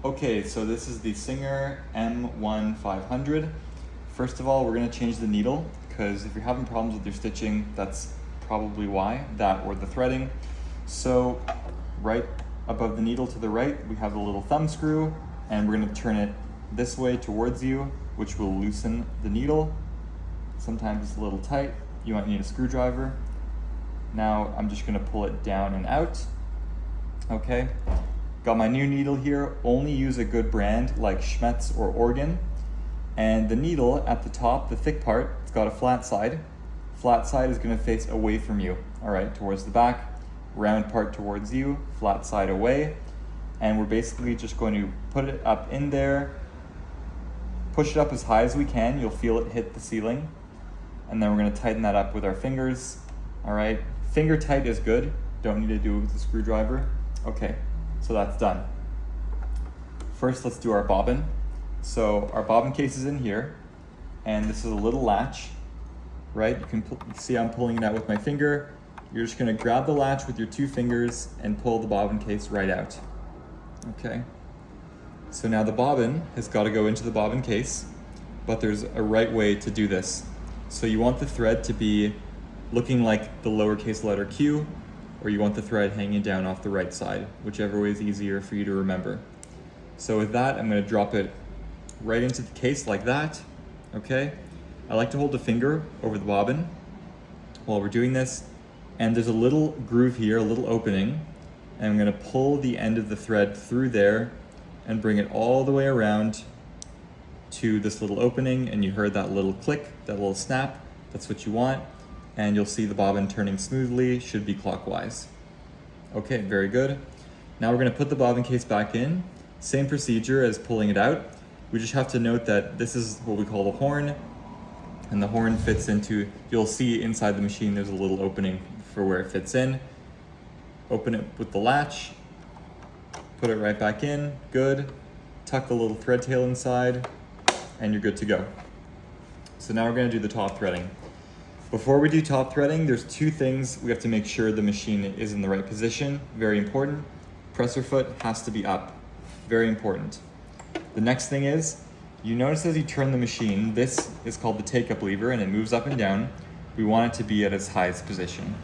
Okay, so this is the Singer M1500. First of all, we're gonna change the needle because if you're having problems with your stitching, that's probably why, that or the threading. So right above the needle to the right, we have the little thumb screw, and we're gonna turn it this way towards you, which will loosen the needle. Sometimes it's a little tight. You might need a screwdriver. Now I'm just gonna pull it down and out. Okay, got my new needle here. Only use a good brand like Schmetz or Organ. And the needle at the top, the thick part, it's got a flat side. Flat side is gonna face away from you, all right, towards the back. Round part towards you, flat side away. And we're basically just going to put it up in there, push it up as high as we can. You'll feel it hit the ceiling. And then we're gonna tighten that up with our fingers, all right? Finger tight is good. Don't need to do it with a screwdriver. Okay, so that's done. First, let's do our bobbin. So our bobbin case is in here, and this is a little latch, right? You can see I'm pulling it out with my finger. You're just gonna grab the latch with your 2 fingers and pull the bobbin case right out. Okay, so now the bobbin has gotta go into the bobbin case, but there's a right way to do this. So you want the thread to be looking like the lowercase letter Q, or you want the thread hanging down off the right side, whichever way is easier for you to remember. So with that, I'm gonna drop it right into the case like that, okay? I like to hold the finger over the bobbin while we're doing this, and there's a little groove here, a little opening, and I'm gonna pull the end of the thread through there and bring it all the way around to this little opening, and you heard that little click, that little snap. That's what you want, and you'll see the bobbin turning smoothly, should be clockwise. Okay, very good. Now we're gonna put the bobbin case back in. Same procedure as pulling it out. We just have to note that this is what we call the horn, and the horn fits into, you'll see inside the machine there's a little opening for where it fits in. Open it with the latch, put it right back in, good. Tuck the little thread tail inside, and you're good to go. So now we're gonna do the top threading. Before we do top threading, there's 2 things we have to make sure the machine is in the right position. Very important. Presser foot has to be up. Very important. The next thing is, you notice as you turn the machine, this is called the take-up lever, and it moves up and down. We want it to be at its highest position.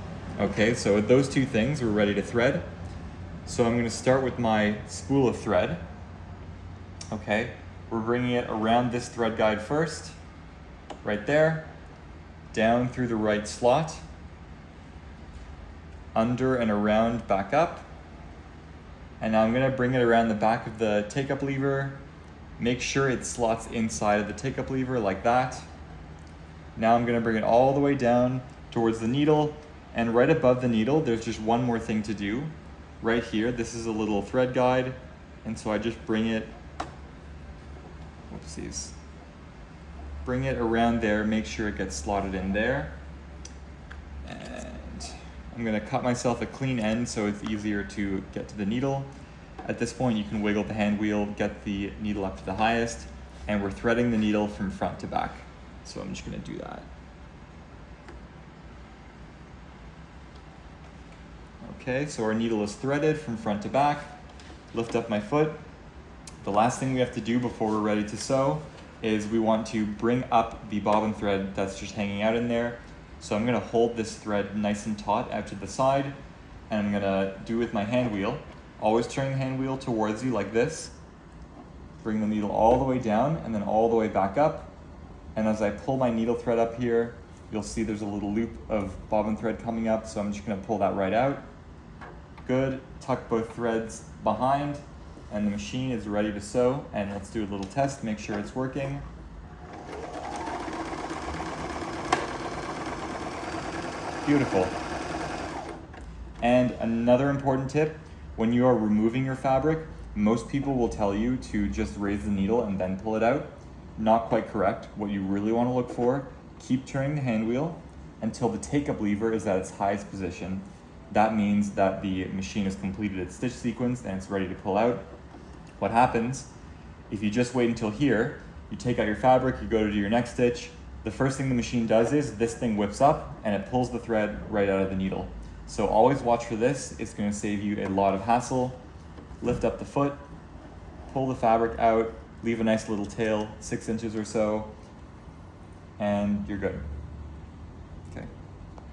Okay, so with those 2 things, we're ready to thread. So I'm gonna start with my spool of thread. Okay, we're bringing it around this thread guide first, right there, down through the right slot, under and around, back up. And now I'm gonna bring it around the back of the take-up lever. Make sure it slots inside of the take-up lever like that. Now I'm gonna bring it all the way down towards the needle, and right above the needle, there's just one more thing to do. Right here, this is a little thread guide, and so I just bring it, whoopsies. Bring it around there, make sure it gets slotted in there. And I'm gonna cut myself a clean end so it's easier to get to the needle. At this point, you can wiggle the hand wheel, get the needle up to the highest, and we're threading the needle from front to back. So I'm just gonna do that. Okay, so our needle is threaded from front to back. Lift up my foot. The last thing we have to do before we're ready to sew is we want to bring up the bobbin thread that's just hanging out in there. So I'm gonna hold this thread nice and taut out to the side, and I'm gonna do with my hand wheel, always turning the hand wheel towards you like this. Bring the needle all the way down and then all the way back up. And as I pull my needle thread up here, you'll see there's a little loop of bobbin thread coming up, so I'm just gonna pull that right out. Good, tuck both threads behind, and the machine is ready to sew. And let's do a little test, make sure it's working. Beautiful. And another important tip, when you are removing your fabric, most people will tell you to just raise the needle and then pull it out. Not quite correct. What you really want to look for, keep turning the hand wheel until the take-up lever is at its highest position. That means that the machine has completed its stitch sequence and it's ready to pull out. What happens, if you just wait until here, you take out your fabric, you go to do your next stitch, the first thing the machine does is this thing whips up and it pulls the thread right out of the needle. So always watch for this. It's going to save you a lot of hassle. Lift up the foot, pull the fabric out, leave a nice little tail, 6 inches or so, and you're good.